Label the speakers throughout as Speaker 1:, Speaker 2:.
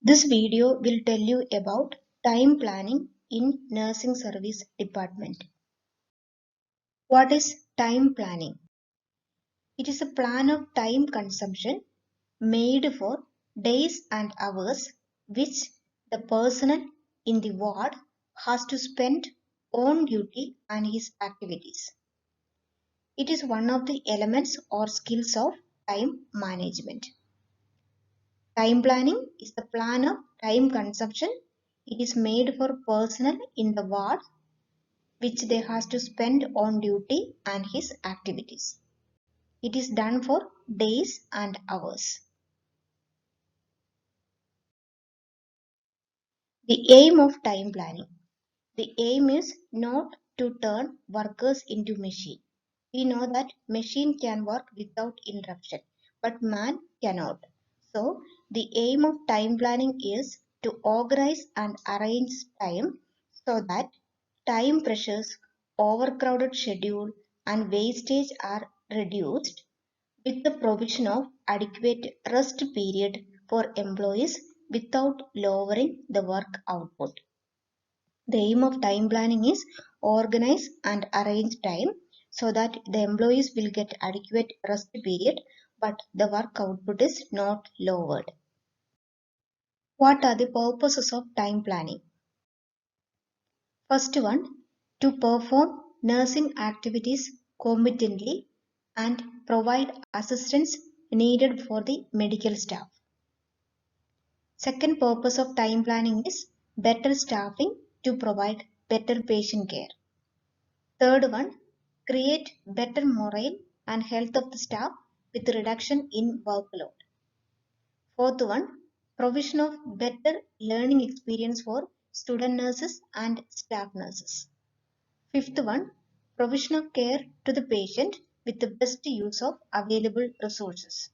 Speaker 1: This video will tell you about time planning in nursing service department. What is time planning? It is a plan of time consumption made for days and hours which the personnel in the ward has to spend on duty and his activities. It is one of the elements or skills of time management. Time planning is the plan of time consumption. It is made for personnel in the ward which they has to spend on duty and his activities. It is done for days and hours. The aim of time planning. The aim is not to turn workers into machine. We know that machine can work without interruption, but man cannot. So the aim of time planning is to organize and arrange time so that time pressures, overcrowded schedule and wastage are reduced with the provision of adequate rest period for employees without lowering the work output. The aim of time planning is organize and arrange time so that the employees will get adequate rest period but the work output is not lowered. What are the purposes of time planning? First one, to perform nursing activities competently and provide assistance needed for the medical staff. Second purpose of time planning is better staffing to provide better patient care. Third one, create better morale and health of the staff with reduction in workload. Fourth one, provision of better learning experience for student nurses and staff nurses. Fifth one, provision of care to the patient with the best use of available resources.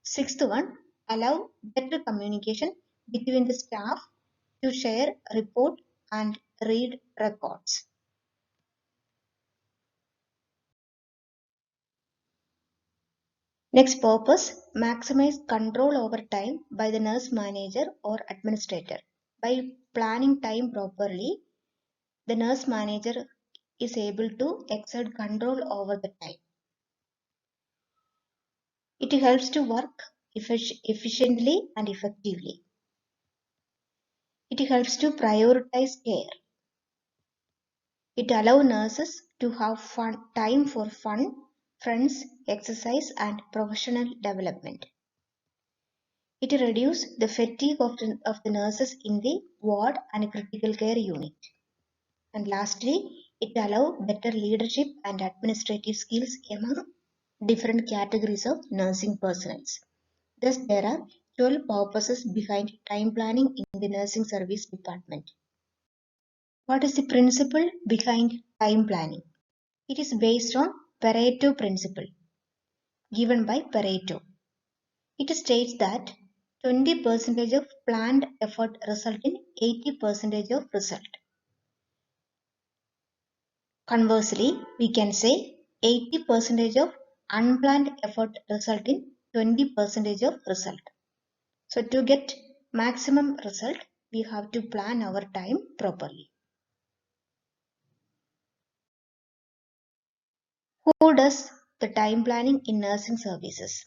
Speaker 1: Sixth one, allow better communication between the staff to share report and read records. Next purpose, maximize control over time by the nurse manager or administrator. By planning time properly, the nurse manager is able to exert control over the time. It helps to work efficiently and effectively. It helps to prioritize care. It allows nurses to have time for fun, friends, exercise and professional development. It reduces the fatigue of the nurses in the ward and critical care unit. And lastly, it allows better leadership and administrative skills among different categories of nursing personnel. Thus, there are 12 purposes behind time planning in the nursing service department. What is the principle behind time planning? It is based on Pareto principle given by Pareto. It states that 20% of planned effort result in 80% of result. Conversely, we can say 80% of unplanned effort result in 20% of result. So to get maximum result, we have to plan our time properly. Who does the time planning in nursing services?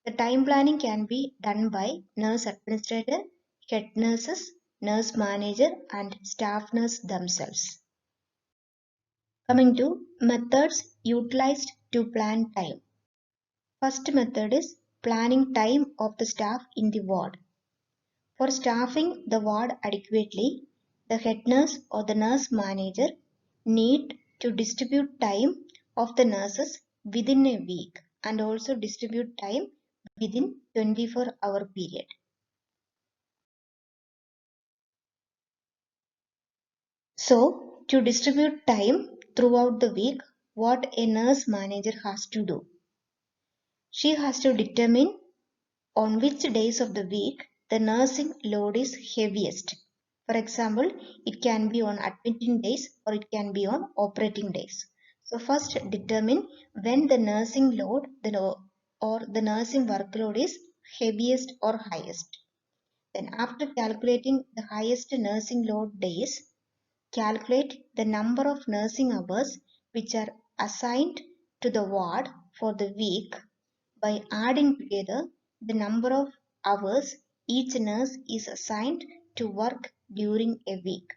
Speaker 1: The time planning can be done by nurse administrator, head nurses, nurse manager and staff nurse themselves. Coming to methods utilized to plan time. First method is planning time of the staff in the ward. For staffing the ward adequately, the head nurse or the nurse manager need to distribute time of the nurses within a week and also distribute time within 24-hour period. So, to distribute time throughout the week, what a nurse manager has to do? She has to determine on which days of the week the nursing load is heaviest. For example, it can be on admitting days or it can be on operating days. So first determine when the nursing load or the nursing workload is heaviest or highest. Then after calculating the highest nursing load days, calculate the number of nursing hours which are assigned to the ward for the week by adding together the number of hours each nurse is assigned to work during a week.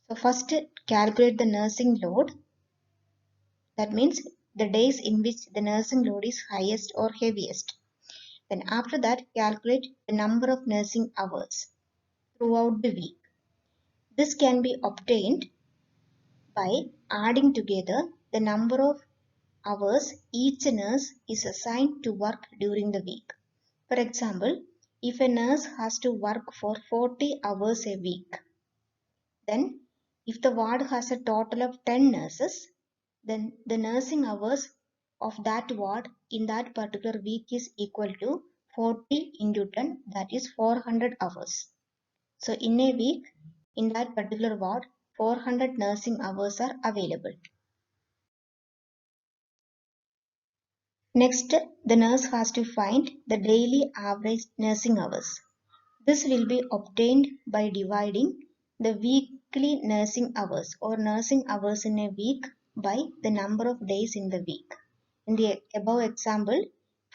Speaker 1: So first calculate the nursing load. That means the days in which the nursing load is highest or heaviest. Then after that calculate the number of nursing hours throughout the week. This can be obtained by adding together the number of hours each nurse is assigned to work during the week. For example, if a nurse has to work for 40 hours a week, then if the ward has a total of 10 nurses, then the nursing hours of that ward in that particular week is equal to 40 into 10, that is 400 hours. So in a week, in that particular ward, 400 nursing hours are available. Next, the nurse has to find the daily average nursing hours. This will be obtained by dividing the weekly nursing hours or nursing hours in a week by the number of days in the week. In the above example,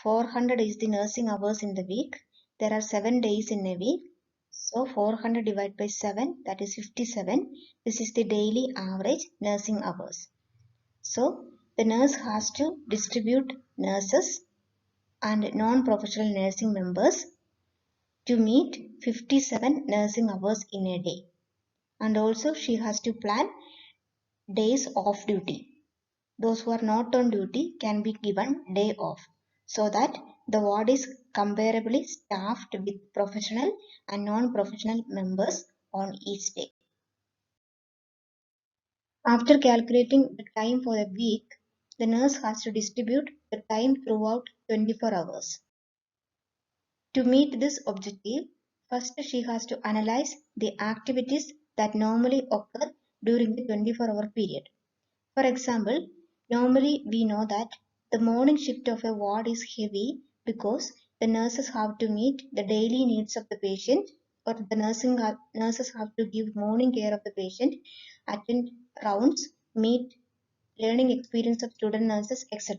Speaker 1: 400 is the nursing hours in the week. There are 7 days in a week. So 400 divided by 7, that is 57. This is the daily average nursing hours. So the nurse has to distribute nurses and non-professional nursing members to meet 57 nursing hours in a day. And also she has to plan days off duty. Those who are not on duty can be given day off so that the ward is comparably staffed with professional and non-professional members on each day. After calculating the time for a week, the nurse has to distribute the time throughout 24 hours. To meet this objective, first she has to analyze the activities that normally occur during the 24-hour period. For example, normally we know that the morning shift of a ward is heavy because the nurses have to meet the daily needs of the patient, or the nurses have to give morning care of the patient, attend rounds, meet learning experience of student nurses, etc.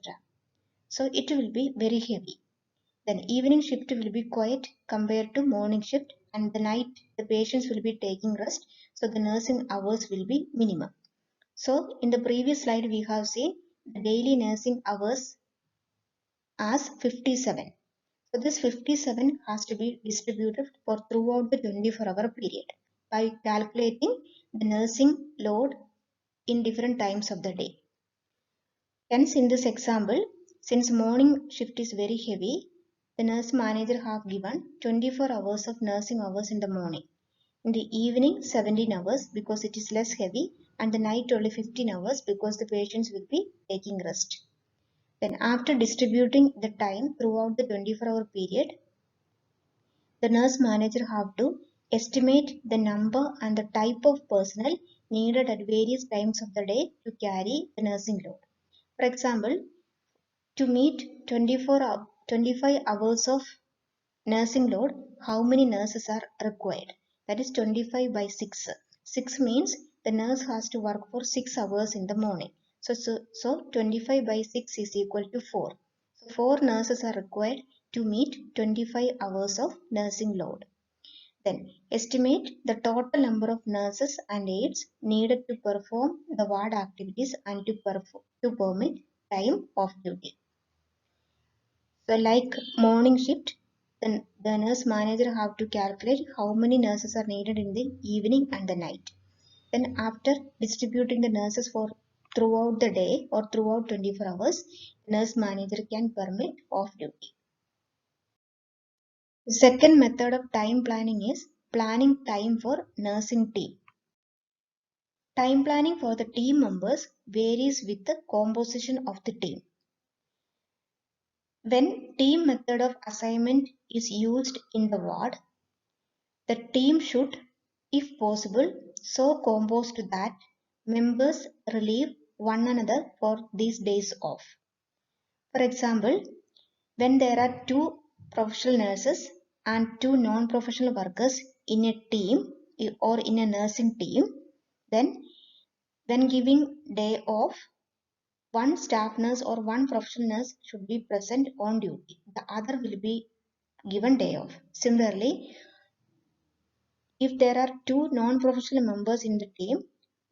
Speaker 1: So it will be very heavy. Then evening shift will be quiet compared to morning shift, and the night the patients will be taking rest, so the nursing hours will be minimum. So in the previous slide we have seen the daily nursing hours as 57. So this 57 has to be distributed for throughout the 24-hour period by calculating the nursing load in different times of the day. Hence in this example, since morning shift is very heavy, the nurse manager have given 24 hours of nursing hours in the morning. In the evening 17 hours because it is less heavy, and the night only 15 hours because the patients will be taking rest. Then after distributing the time throughout the 24-hour period, the nurse manager have to estimate the number and the type of personnel needed at various times of the day to carry the nursing load. For example, to meet 25 hours of nursing load, how many nurses are required? That is 25 by 6. 6 means the nurse has to work for 6 hours in the morning. So 25 by 6 is equal to 4. So 4 nurses are required to meet 25 hours of nursing load. Then estimate the total number of nurses and aides needed to perform the ward activities and to permit time off duty. So like morning shift, then the nurse manager have to calculate how many nurses are needed in the evening and the night. Then after distributing the nurses for throughout the day or throughout 24 hours, nurse manager can permit off duty. The second method of time planning is planning time for nursing team. Time planning for the team members varies with the composition of the team. When team method of assignment is used in the ward, the team should, if possible, so composed that members relieve one another for these days off. For example, when there are 2 professional nurses, and 2 non-professional workers in a team or in a nursing team, then when giving day off, one staff nurse or one professional nurse should be present on duty. The other will be given day off. Similarly, if there are 2 non-professional members in the team,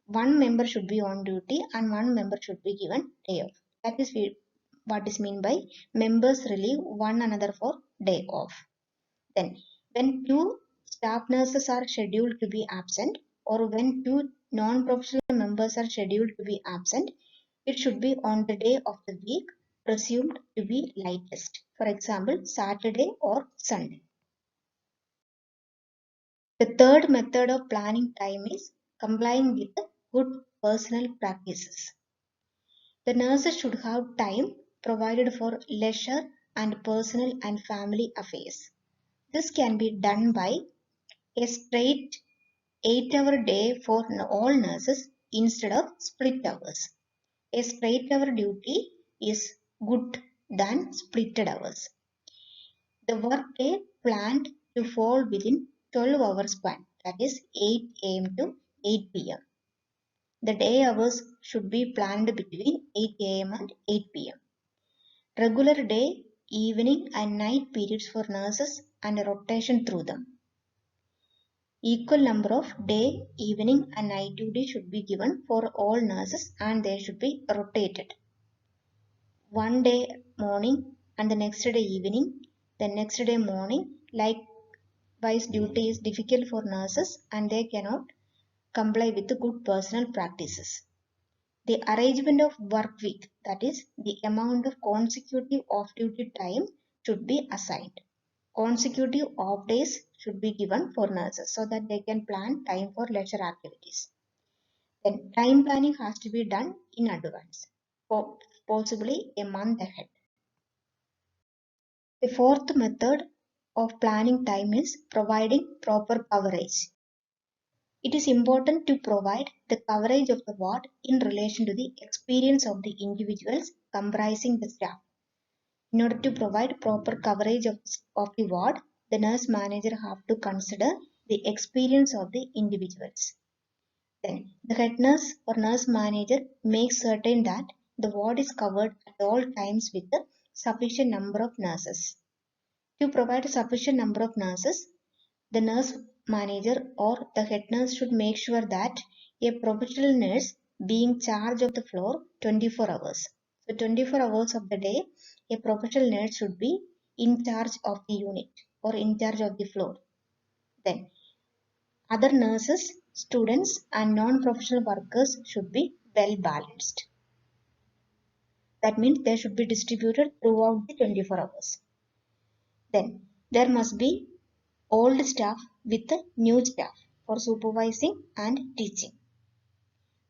Speaker 1: one member should be on duty and one member should be given day off. That is what is meant by members relieve one another for day off. Then, when 2 staff nurses are scheduled to be absent or when 2 non-professional members are scheduled to be absent, it should be on the day of the week presumed to be lightest. For example, Saturday or Sunday. The third method of planning time is complying with good personal practices. The nurses should have time provided for leisure and personal and family affairs. This can be done by a straight 8-hour day for all nurses instead of split hours. A straight hour duty is good than splitted hours. The workday planned to fall within 12 hours span, that is 8 am to 8 pm. The day hours should be planned between 8 am and 8 pm. Regular day, evening and night periods for nurses and a rotation through them. Equal number of day, evening and night duty should be given for all nurses and they should be rotated. One day morning and the next day evening, the next day morning. Likewise, duty is difficult for nurses and they cannot comply with the good personal practices. The arrangement of work week, that is, the amount of consecutive off-duty time should be assigned. Consecutive off days should be given for nurses so that they can plan time for leisure activities. Then time planning has to be done in advance, possibly a month ahead. The fourth method of planning time is providing proper coverage. It is important to provide the coverage of the ward in relation to the experience of the individuals comprising the staff. In order to provide proper coverage of the ward, the nurse manager have to consider the experience of the individuals. Then, the head nurse or nurse manager makes certain that the ward is covered at all times with a sufficient number of nurses. To provide a sufficient number of nurses, the nurse manager or the head nurse should make sure that a professional nurse being charge of the floor 24 hours. So 24 hours of the day, a professional nurse should be in charge of the unit or in charge of the floor. Then other nurses, students and non-professional workers should be well balanced. That means they should be distributed throughout the 24 hours. Then there must be old staff with the new staff for supervising and teaching.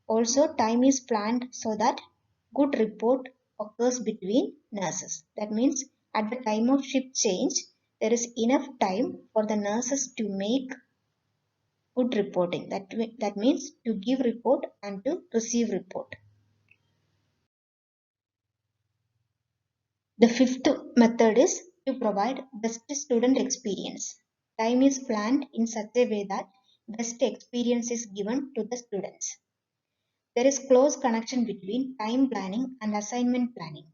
Speaker 1: Also, time is planned so that good report occurs between nurses. That means at the time of shift change, there is enough time for the nurses to make good reporting. That means to give report and to receive report. The fifth method is to provide best student experience. Time is planned in such a way that best experience is given to the students. There is close connection between time planning and assignment planning.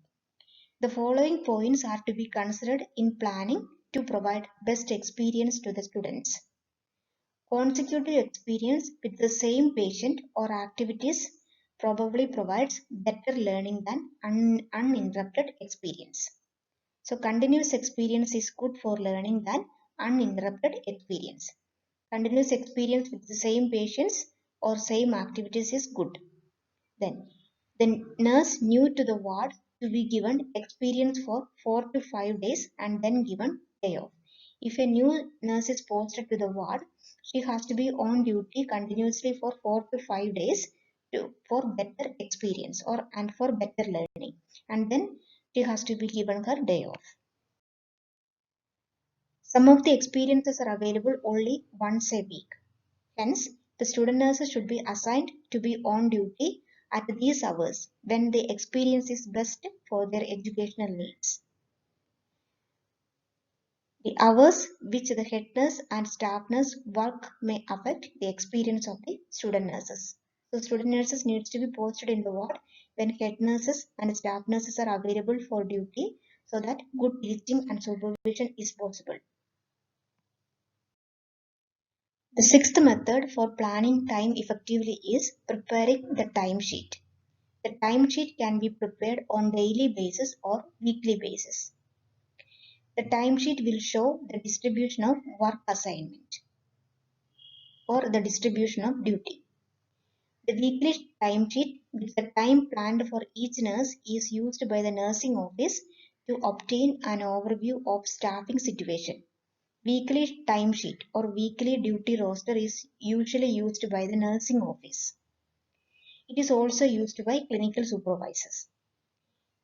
Speaker 1: The following points are to be considered in planning to provide best experience to the students. Consecutive experience with the same patient or activities probably provides better learning than uninterrupted experience. So continuous experience is good for learning than uninterrupted experience. Continuous experience with the same patients or same activities is good. Then the nurse new to the ward to be given experience for 4 to 5 days and then given day off. If a new nurse is posted to the ward, she has to be on duty continuously for 4 to 5 days for better experience and for better learning. And then she has to be given her day off. Some of the experiences are available only once a week. Hence, the student nurses should be assigned to be on duty at these hours when the experience is best for their educational needs. The hours which the head nurse and staff nurse work may affect the experience of the student nurses. So student nurses needs to be posted in the ward when head nurses and staff nurses are available for duty so that good teaching and supervision is possible. The sixth method for planning time effectively is preparing the timesheet. The timesheet can be prepared on daily basis or weekly basis. The timesheet will show the distribution of work assignment or the distribution of duty. The weekly timesheet with the time planned for each nurse is used by the nursing office to obtain an overview of staffing situation. Weekly timesheet or weekly duty roster is usually used by the nursing office. It is also used by clinical supervisors.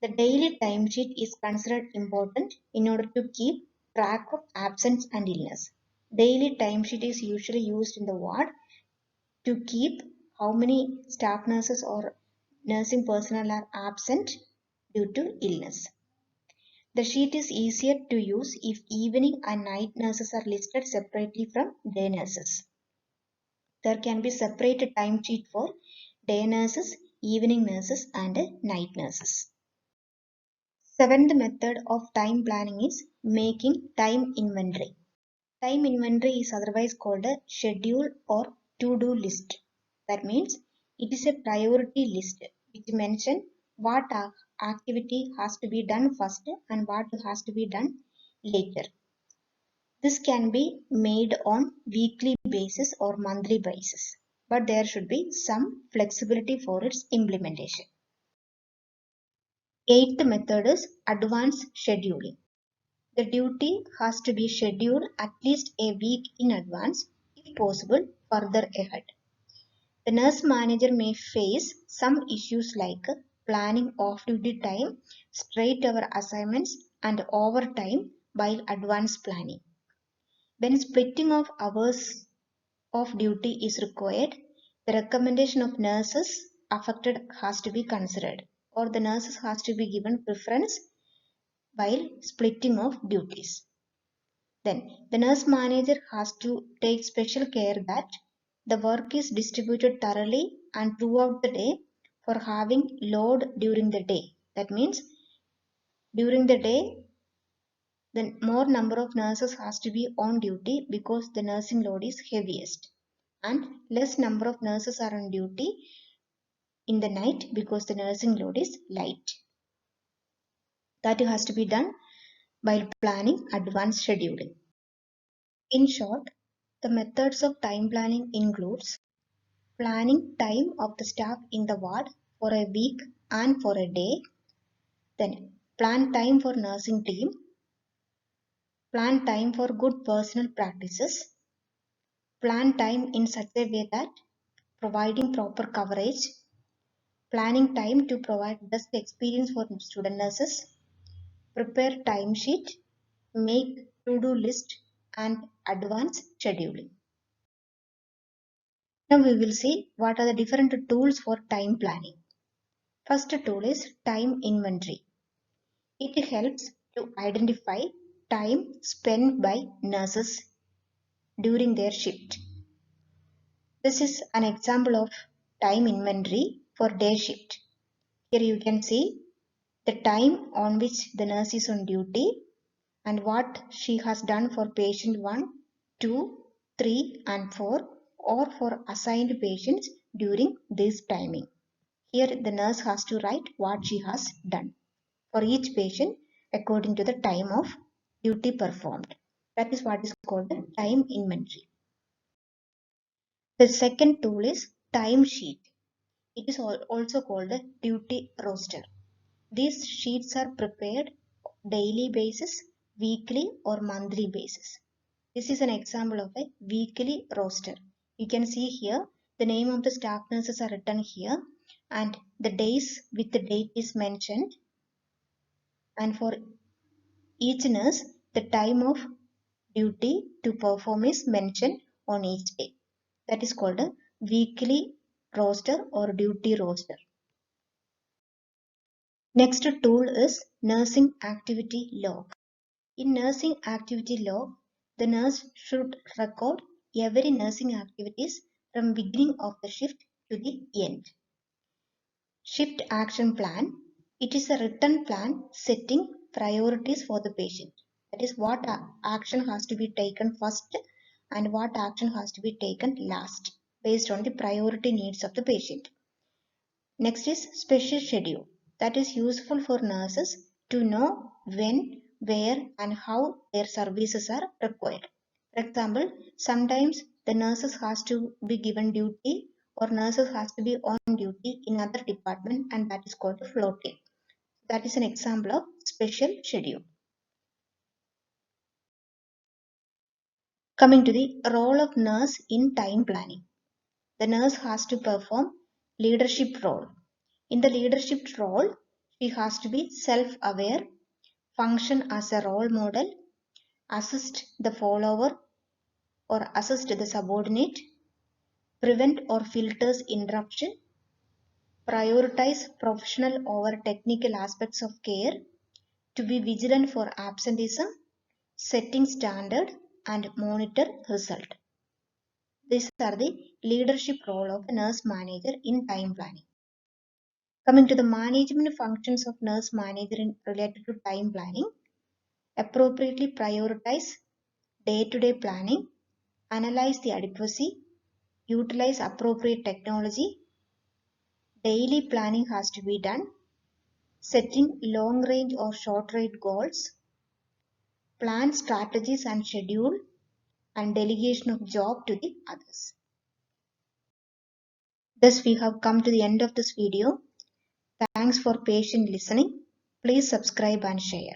Speaker 1: The daily timesheet is considered important in order to keep track of absence and illness. Daily timesheet is usually used in the ward to keep how many staff nurses or nursing personnel are absent due to illness. The sheet is easier to use if evening and night nurses are listed separately from day nurses. There can be separate time sheet for day nurses, evening nurses and night nurses. Seventh method of time planning is making time inventory. Time inventory is otherwise called a schedule or to-do list. That means it is a priority list which mentions what activity has to be done first and what has to be done later. This can be made on weekly basis or monthly basis, but there should be some flexibility for its implementation. Eighth method is advanced scheduling. The duty has to be scheduled at least a week in advance, if possible further ahead. The nurse manager may face some issues like planning off-duty time, straight hour assignments and overtime while advance planning. When splitting of hours of duty is required, the recommendation of nurses affected has to be considered, or the nurses has to be given preference while splitting of duties. Then the nurse manager has to take special care that the work is distributed thoroughly and throughout the day for having load during the day. That means during the day the more number of nurses has to be on duty because the nursing load is heaviest, and less number of nurses are on duty in the night because the nursing load is light. That has to be done while planning advanced scheduling. In short, the methods of time planning includes planning time of the staff in the ward for a week and for a day, then plan time for nursing team, plan time for good personal practices, plan time in such a way that providing proper coverage, planning time to provide best experience for student nurses, prepare timesheet, make to-do list and advance scheduling. Now we will see what are the different tools for time planning. First tool is time inventory. It helps to identify time spent by nurses during their shift. This is an example of time inventory for day shift. Here you can see the time on which the nurse is on duty and what she has done for patient 1, 2, 3 and 4 or for assigned patients during this timing. Here the nurse has to write what she has done for each patient according to the time of duty performed. That is what is called the time inventory. The second tool is time sheet. It is also called the duty roster. These sheets are prepared daily basis, weekly or monthly basis. This is an example of a weekly roster. You can see here the name of the staff nurses are written here and the days with the date is mentioned, and for each nurse the time of duty to perform is mentioned on each day. That is called a weekly roster or duty roster. Next tool is nursing activity log. In nursing activity log, the nurse should record every nursing activities from beginning of the shift to the end. Shift action plan. It is a written plan setting priorities for the patient. That is what action has to be taken first and what action has to be taken last based on the priority needs of the patient. Next is special schedule. That is useful for nurses to know when, where and how their services are required. For example, sometimes the nurses has to be given duty or nurses has to be on duty in other department, and that is called floating. That is an example of special schedule. Coming to the role of nurse in time planning. The nurse has to perform leadership role. In the leadership role, she has to be self-aware, function as a role model, assist the follower or assist the subordinate, prevent or filters interruption, prioritize professional over technical aspects of care, to be vigilant for absenteeism, setting standard and monitor result. These are the leadership role of a nurse manager in time planning. Coming to the management functions of nurse manager related to time planning, appropriately prioritize day-to-day planning, analyze the adequacy, utilize appropriate technology, daily planning has to be done, setting long-range or short-range goals, plan strategies and schedule, and delegation of job to the others. Thus, we have come to the end of this video. Thanks for patient listening. Please subscribe and share.